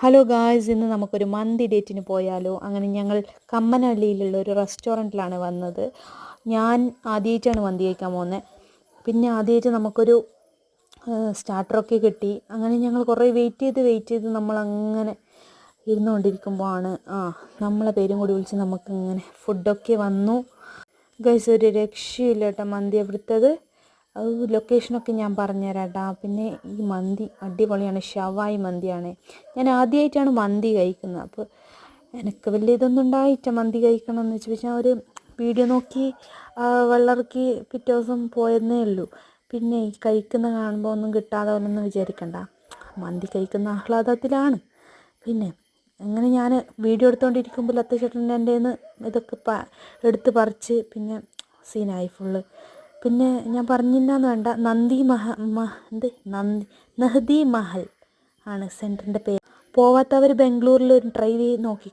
Hello guys, ഇന്ന് നമുക്കൊരു മന്തി ഡേറ്റിന് പോയാലോ? അങ്ങനെ ഞങ്ങൾ കമ്മനഹള്ളിയിലുള്ള ഒരു റെസ്റ്റോറൻറ്റിലാണ് വന്നത്. ഞാൻ ആദ്യമായിട്ടാണ് മന്തി കഴിക്കാൻ പോകുന്നത്. പിന്നെ ആദ്യമായിട്ട് നമുക്കൊരു സ്റ്റാർട്ടറൊക്കെ കിട്ടി. അങ്ങനെ ഞങ്ങൾ കുറേ വെയിറ്റ് ചെയ്ത് നമ്മളങ്ങനെ ഇരുന്നുകൊണ്ടിരിക്കുമ്പോഴാണ് നമ്മളെ പേരും കൂടി വിളിച്ച് നമുക്കിങ്ങനെ ഫുഡൊക്കെ വന്നു. ഗൈസ്, ഒരു രക്ഷയില്ല കേട്ടോ മന്തി അവിടുത്തത്. അത് ലൊക്കേഷനൊക്കെ ഞാൻ പറഞ്ഞുതരാം കേട്ടോ. പിന്നെ ഈ മന്തി അടിപൊളിയാണ്, ഷവായി മന്തിയാണ്. ഞാൻ ആദ്യമായിട്ടാണ് മന്തി കഴിക്കുന്നത്. അപ്പോൾ എനിക്ക് വലിയ ഇതൊന്നും ഉണ്ടായിട്ട മന്തി കഴിക്കണം എന്ന് വെച്ച്. പക്ഷേ ഒരു വീഡിയോ നോക്കി വെള്ളമിറക്കി പിറ്റേ ദിവസം പോയെന്നേ ഉള്ളൂ. പിന്നെ ഈ കഴിക്കുന്ന കാണുമ്പോൾ ഒന്നും കിട്ടാതെ ഒന്നും വിചാരിക്കണ്ട, മന്തി കഴിക്കുന്ന ആഹ്ലാദത്തിലാണ്. പിന്നെ അങ്ങനെ ഞാൻ വീഡിയോ എടുത്തുകൊണ്ടിരിക്കുമ്പോൾ ലത്തച്ചേട്ടൻ്റെ എൻ്റെ നിന്ന് ഇതൊക്കെ എടുത്ത് പറിച്ച് പിന്നെ സീനായി ഫുള്ള്. പിന്നെ ഞാൻ പറഞ്ഞില്ലാന്ന് വേണ്ട, നഹ്ദി മഹൽ ആണ് സെൻറ്ററിൻ്റെ പേര്. പോവാത്തവർ ബാംഗ്ലൂരിൽ ഒരു ട്രൈ ചെയ്ത് നോക്കി.